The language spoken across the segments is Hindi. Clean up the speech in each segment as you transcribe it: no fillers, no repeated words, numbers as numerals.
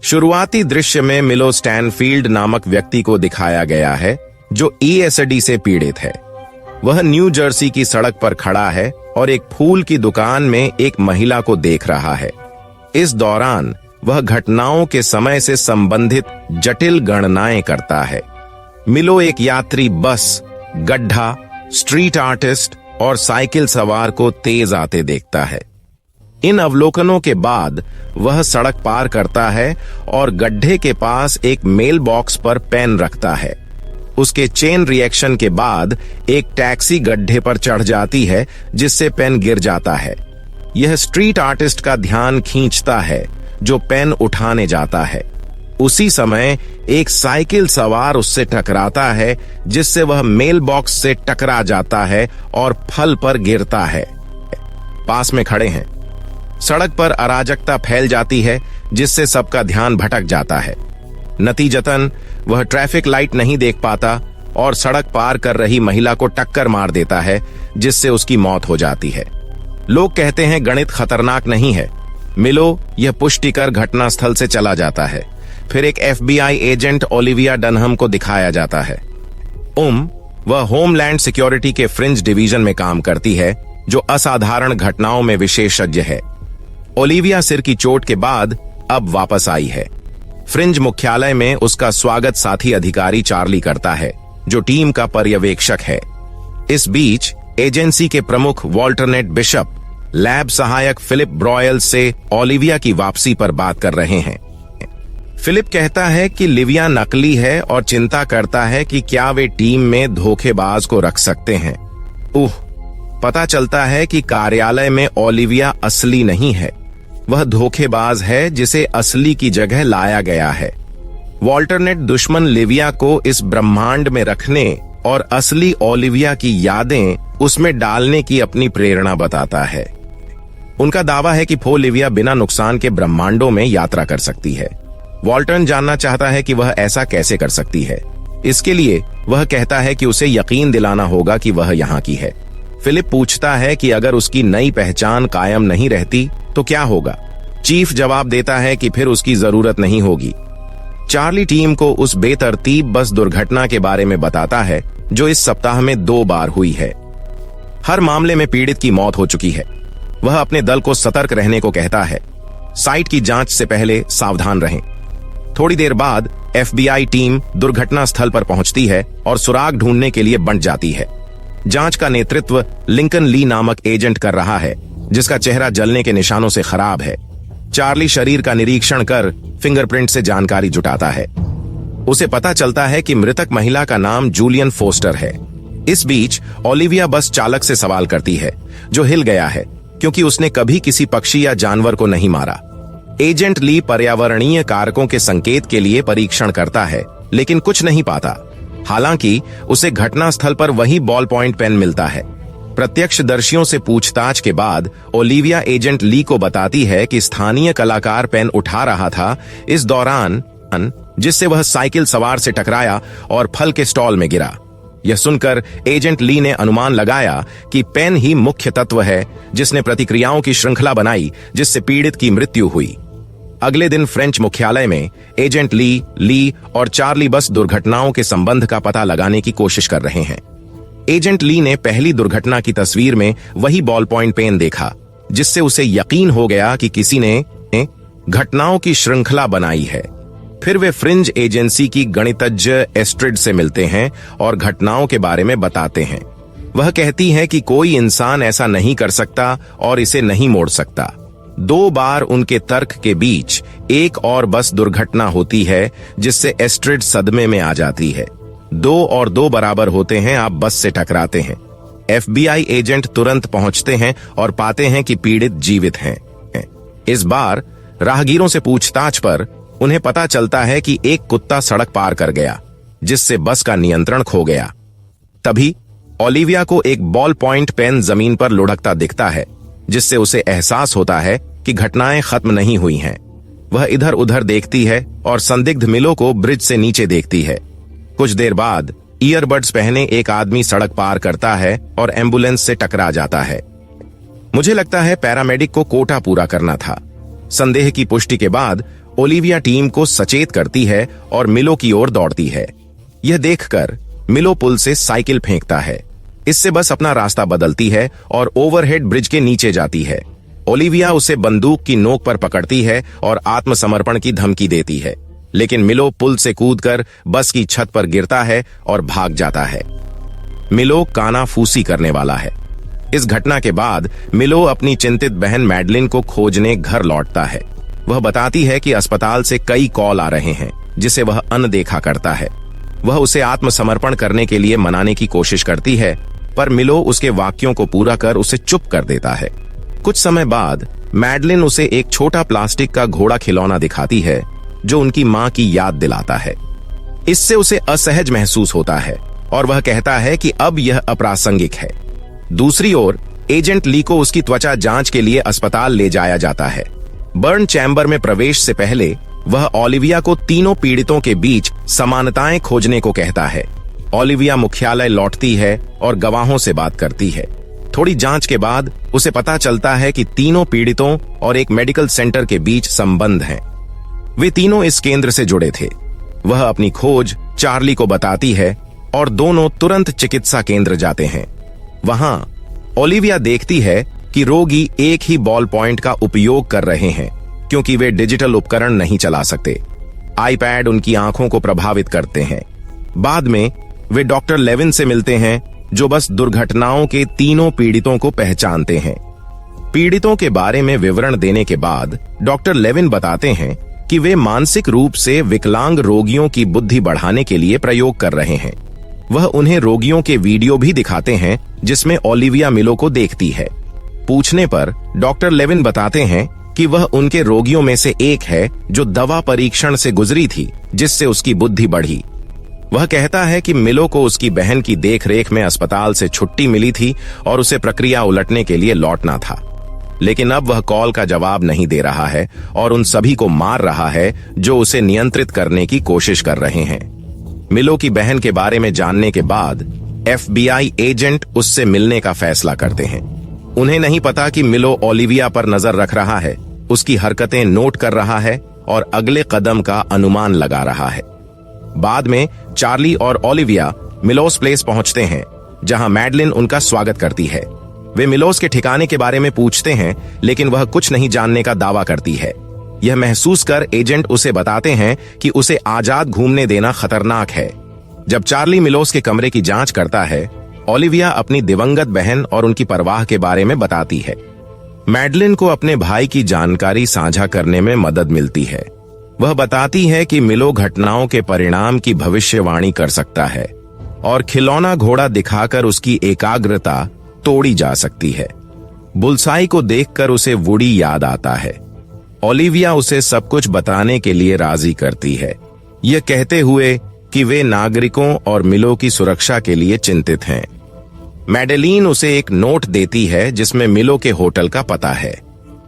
शुरुआती दृश्य में मिलो स्टैनफील्ड नामक व्यक्ति को दिखाया गया है जो ईएसडी से पीड़ित है। वह न्यू जर्सी की सड़क पर खड़ा है और एक फूल की दुकान में एक महिला को देख रहा है। इस दौरान वह घटनाओं के समय से संबंधित जटिल गणनाएं करता है। मिलो एक यात्री बस, गड्ढा, स्ट्रीट आर्टिस्ट और साइकिल सवार को तेज आते देखता है। इन अवलोकनों के बाद वह सड़क पार करता है और गड्ढे के पास एक मेल बॉक्स पर पेन रखता है। उसके चेन रिएक्शन के बाद एक टैक्सी गड्ढे पर चढ़ जाती है जिससे पेन गिर जाता है। यह स्ट्रीट आर्टिस्ट का ध्यान खींचता है जो पेन उठाने जाता है। उसी समय एक साइकिल सवार उससे टकराता है जिससे वह मेल बॉक्स से टकरा जाता है और फल पर गिरता है। पास में खड़े हैं। सड़क पर अराजकता फैल जाती है जिससे सबका ध्यान भटक जाता है। नतीजतन वह ट्रैफिक लाइट नहीं देख पाता और सड़क पार कर रही महिला को टक्कर मार देता है जिससे उसकी मौत हो जाती है। लोग कहते हैं गणित खतरनाक नहीं है। मिलो यह पुष्टि कर घटनास्थल से चला जाता है। फिर एक FBI एजेंट ओलिविया डनहम को दिखाया जाता है। वह होमलैंड सिक्योरिटी के फ्रिंज डिवीजन में काम करती है जो असाधारण घटनाओं में विशेषज्ञ है। ओलिविया सिर की चोट के बाद अब वापस आई है। फ्रिंज मुख्यालय में उसका स्वागत साथी अधिकारी चार्ली करता है जो टीम का पर्यवेक्षक है। इस बीच एजेंसी के प्रमुख वॉल्टर बिशप लैब सहायक फिलिप ब्रॉयल से ओलिविया की वापसी पर बात कर रहे हैं। फिलिप कहता है कि लिविया नकली है और चिंता करता है कि क्या वे टीम में धोखेबाज को रख सकते हैं। पता चलता है कि कार्यालय में ओलिविया असली नहीं है, वह धोखेबाज है जिसे असली की जगह लाया गया है। वॉल्टर दुश्मन लिविया को इस ब्रह्मांड में रखने और असली ओलिविया की यादें उसमें डालने की अपनी प्रेरणा बताता है। उनका दावा है कि फो लिविया बिना नुकसान के ब्रह्मांडों में यात्रा कर सकती है। वॉल्टन जानना चाहता है कि वह ऐसा कैसे कर सकती है। इसके लिए वह कहता है कि उसे यकीन दिलाना होगा कि वह यहाँ की है। फिलिप पूछता है कि अगर उसकी नई पहचान कायम नहीं रहती तो क्या होगा। चीफ जवाब देता है कि फिर उसकी जरूरत नहीं होगी। चार्ली टीम को उस बेतरतीब बस दुर्घटना के बारे में बताता है जो इस सप्ताह में 2 बार हुई है। हर मामले में पीड़ित की मौत हो चुकी है। वह अपने दल को सतर्क रहने को कहता है। साइट की जांच से पहले सावधान रहें। थोड़ी देर बाद FBI टीम दुर्घटना स्थल पर पहुंचती है और सुराग ढूंढने के लिए बंट जाती है। जांच का नेतृत्व लिंकन ली नामक एजेंट कर रहा है जिसका चेहरा जलने के निशानों से खराब है। चार्ली शरीर का निरीक्षण कर फिंगरप्रिंट से जानकारी जुटाता है। उसे पता चलता है कि मृतक महिला का नाम जूलियन फोस्टर है। इस बीच ओलिविया बस चालक से सवाल करती है जो हिल गया है क्योंकि उसने कभी किसी पक्षी या जानवर को नहीं मारा। एजेंट ली पर्यावरणीय कारकों के संकेत के लिए परीक्षण करता है लेकिन कुछ नहीं पाता। हालांकि उसे घटनास्थल पर वही बॉल पॉइंट पेन मिलता है। प्रत्यक्षदर्शियों से पूछताछ के बाद ओलिविया एजेंट ली को बताती है कि स्थानीय कलाकार पेन उठा रहा था इस दौरान जिससे वह साइकिल सवार से टकराया और फल के स्टॉल में गिरा। यह सुनकर एजेंट ली ने अनुमान लगाया कि पेन ही मुख्य तत्व है जिसने प्रतिक्रियाओं की श्रृंखला बनाई जिससे पीड़ित की मृत्यु हुई। अगले दिन फ्रेंच मुख्यालय में एजेंट ली और चार्ली बस दुर्घटनाओं के संबंध का पता लगाने की कोशिश कर रहे हैं। एजेंट ली ने पहली दुर्घटना की तस्वीर में वही बॉल पॉइंट पेन देखा जिससे उसे यकीन हो गया कि किसी ने घटनाओं की श्रृंखला बनाई है। फिर वे फ्रिंज एजेंसी की गणितज्ञ एस्ट्रिड से मिलते हैं और घटनाओं के बारे में बताते हैं। वह कहती है कि कोई इंसान ऐसा नहीं कर सकता और इसे नहीं मोड़ सकता। 2 बार उनके तर्क के बीच एक और बस दुर्घटना होती है जिससे एस्ट्रिड सदमे में आ जाती है। 2 और 2 बराबर होते हैं, आप बस से टकराते हैं। FBI एजेंट तुरंत पहुंचते हैं और पाते हैं कि पीड़ित जीवित हैं। इस बार राहगीरों से पूछताछ पर उन्हें पता चलता है कि एक कुत्ता सड़क पार कर गया जिससे बस का नियंत्रण खो गया। तभी ओलिविया को एक बॉल पॉइंट पेन जमीन पर लुढ़कता दिखता है जिससे उसे एहसास होता है कि घटनाएं खत्म नहीं हुई हैं। वह इधर उधर देखती है और संदिग्ध मिलो को ब्रिज से नीचे देखती है। कुछ देर बाद ईयरबड्स पहने एक आदमी सड़क पार करता है और एम्बुलेंस से टकरा जाता है। मुझे लगता है पैरामेडिक को कोटा पूरा करना था। संदेह की पुष्टि के बाद ओलिविया टीम को सचेत करती है और मिलो की ओर दौड़ती है। यह देखकर मिलो पुल से साइकिल फेंकता है। इससे बस अपना रास्ता बदलती है और ओवरहेड ब्रिज के नीचे जाती है। ओलिविया उसे बंदूक की नोक पर पकड़ती है और आत्मसमर्पण की धमकी देती है, लेकिन मिलो पुल से कूदकर बस की छत पर गिरता है और भाग जाता है। मिलो कानाफूसी करने वाला है। इस घटना के बाद मिलो अपनी चिंतित बहन मैडलिन को खोजने घर लौटता है। वह बताती है कि अस्पताल से कई कॉल आ रहे हैं, जिसे वह अनदेखा करता है। वह उसे आत्मसमर्पण करने के लिए मनाने की कोशिश करती है, पर मिलो उसके वाक्यों को पूरा कर उसे चुप कर देता है। कुछ समय बाद मैडलिन उसे एक छोटा प्लास्टिक का घोड़ा खिलौना दिखाती है, जो उनकी मां की याद दिलाता है। इससे उसे असहज महसूस होता है और वह कहता है कि अब यह अप्रासंगिक है। दूसरी ओर एजेंट ली को उसकी त्वचा जांच के लिए अस्पताल ले जाया जाता है। बर्न चैम्बर में प्रवेश से पहले वह ओलिविया को तीनों पीड़ितों के बीच समानताएं खोजने को कहता है। ओलिविया मुख्यालय लौटती है और गवाहों से बात करती है। थोड़ी जांच के बाद उसे पता चलता है कि तीनों पीड़ितों और एक मेडिकल सेंटर के बीच संबंध हैं। वे तीनों इस केंद्र से जुड़े थे। वह अपनी खोज चार्ली को बताती है और दोनों तुरंत चिकित्सा केंद्र जाते हैं। वहां ओलिविया देखती है कि रोगी एक ही बॉल पॉइंट का उपयोग कर रहे हैं, क्योंकि वे डिजिटल उपकरण नहीं चला सकते। आईपैड उनकी आंखों को प्रभावित करते हैं। बाद में वे डॉक्टर लेविन से मिलते हैं, जो बस दुर्घटनाओं के तीनों पीड़ितों को पहचानते हैं। पीड़ितों के बारे में विवरण देने के बाद डॉक्टर लेविन बताते हैं कि वे मानसिक रूप से विकलांग रोगियों की बुद्धि बढ़ाने के लिए प्रयोग कर रहे हैं। वह उन्हें रोगियों के वीडियो भी दिखाते हैं, जिसमें ओलिविया मिलो को देखती है। पूछने पर डॉक्टर लेविन बताते हैं कि वह उनके रोगियों में से एक है जो दवा परीक्षण से गुजरी थी, जिससे उसकी बुद्धि बढ़ी। वह कहता है कि मिलो को उसकी बहन की देखरेख में अस्पताल से छुट्टी मिली थी और उसे प्रक्रिया उलटने के लिए लौटना था, लेकिन अब वह कॉल का जवाब नहीं दे रहा है और उन सभी को मार रहा है जो उसे नियंत्रित करने की कोशिश कर रहे हैं। मिलो की बहन के बारे में जानने के बाद FBI एजेंट उससे मिलने का फैसला करते हैं। उन्हें नहीं पता कि मिलो ओलिविया पर नजर रख रहा है, उसकी हरकतें नोट कर रहा है और अगले कदम का अनुमान लगा रहा है। बाद में चार्ली और ओलिविया मिलोस प्लेस पहुंचते हैं, जहां मैडलिन उनका स्वागत करती है। वे मिलोस के ठिकाने के बारे में पूछते हैं, लेकिन वह कुछ नहीं जानने का दावा करती है। यह महसूस कर एजेंट उसे बताते हैं कि उसे आजाद घूमने देना खतरनाक है। जब चार्ली मिलोस के कमरे की जांच करता है, ओलिविया अपनी दिवंगत बहन और उनकी परवाह के बारे में बताती है। मैडलिन को अपने भाई की जानकारी साझा करने में मदद मिलती है। वह बताती है कि मिलो घटनाओं के परिणाम की भविष्यवाणी कर सकता है और खिलौना घोड़ा दिखाकर उसकी एकाग्रता तोड़ी जा सकती है। बुलसाई को देखकर उसे वुडी याद आता है। ओलिविया उसे सब कुछ बताने के लिए राजी करती है, यह कहते हुए कि वे नागरिकों और मिलो की सुरक्षा के लिए चिंतित हैं। मैडेलीन उसे एक नोट देती है जिसमें मिलो के होटल का पता है।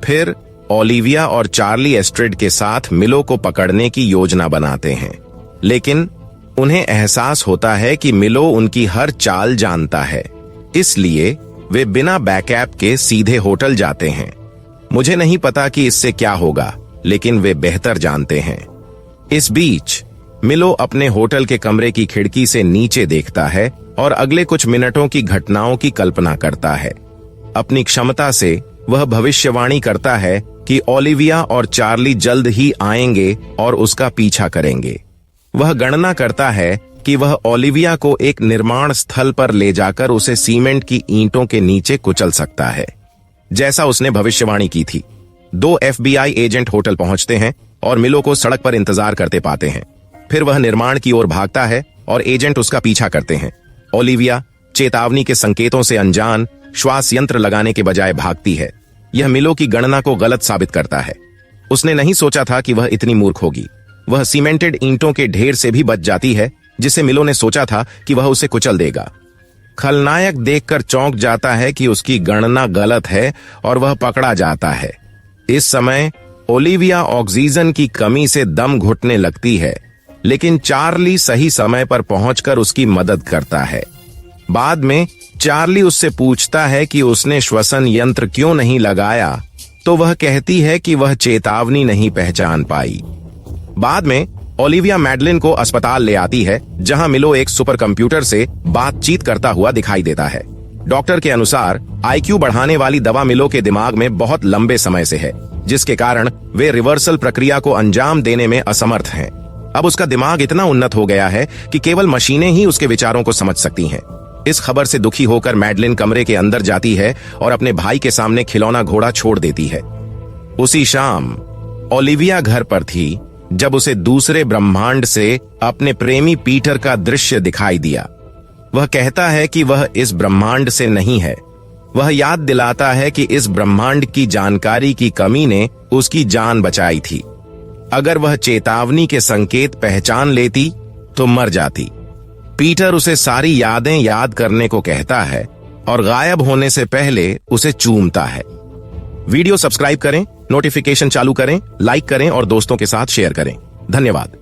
फिर ओलिविया और चार्ली एस्ट्रिड के साथ मिलो को पकड़ने की योजना बनाते हैं, लेकिन उन्हें एहसास होता है कि मिलो उनकी हर चाल जानता है। इसलिए वे बिना बैकअप के सीधे होटल जाते हैं। मुझे नहीं पता कि इससे क्या होगा, लेकिन वे बेहतर जानते हैं। इस बीच मिलो अपने होटल के कमरे की खिड़की से नीचे देखता है और अगले कुछ मिनटों की घटनाओं की कल्पना करता है। अपनी क्षमता से वह भविष्यवाणी करता है कि ओलिविया और चार्ली जल्द ही आएंगे और उसका पीछा करेंगे। वह गणना करता है कि वह ओलिविया को एक निर्माण स्थल पर ले जाकर उसे सीमेंट की ईंटों के नीचे कुचल सकता है, जैसा उसने भविष्यवाणी की थी। 2 FBI एजेंट होटल पहुंचते हैं और मिलो को सड़क पर इंतजार करते पाते हैं। फिर वह निर्माण की ओर भागता है और एजेंट उसका पीछा करते हैं। ओलिविया चेतावनी के संकेतों से अनजान श्वास यंत्र लगाने के बजाय भागती है। यह मिलो की गणना को गलत साबित करता है। उसने नहीं सोचा था कि वह इतनी मूर्ख होगी। वह सीमेंटेड ईंटों के ढेर से भी बच जाती है, जिसे मिलो ने सोचा था कि वह उसे कुचल देगा। खलनायक देखकर चौंक जाता है कि उसकी गणना गलत है और वह पकड़ा जाता है। इस समय ओलिविया ऑक्सीजन की कमी से दम घुटने लगती है, लेकिन चार्ली सही समय पर पहुंचकर उसकी मदद करता है। बाद में चार्ली उससे पूछता है कि उसने श्वसन यंत्र क्यों नहीं लगाया, तो वह कहती है कि वह चेतावनी नहीं पहचान पाई। बाद में ओलिविया मैडलिन को अस्पताल ले आती है, जहां मिलो एक सुपर कंप्यूटर से बातचीत करता हुआ दिखाई देता है। डॉक्टर के अनुसार आईक्यू बढ़ाने वाली दवा मिलो के दिमाग में बहुत लंबे समय से है, जिसके कारण वे रिवर्सल प्रक्रिया को अंजाम देने में असमर्थ हैं। अब उसका दिमाग इतना उन्नत हो गया है कि केवल मशीनें ही उसके विचारों को समझ सकती हैं। इस खबर से दुखी होकर मैडलिन कमरे के अंदर जाती है और अपने भाई के सामने खिलौना घोड़ा छोड़ देती है। उसी शाम ओलिविया घर पर थी जब उसे दूसरे ब्रह्मांड से अपने प्रेमी पीटर का दृश्य दिखाई दिया। वह कहता है कि वह इस ब्रह्मांड से नहीं है। वह याद दिलाता है कि इस ब्रह्मांड की जानकारी की कमी ने उसकी जान बचाई थी। अगर वह चेतावनी के संकेत पहचान लेती तो मर जाती। पीटर उसे सारी यादें याद करने को कहता है और गायब होने से पहले उसे चूमता है। वीडियो सब्सक्राइब करें, नोटिफिकेशन चालू करें, लाइक करें और दोस्तों के साथ शेयर करें। धन्यवाद।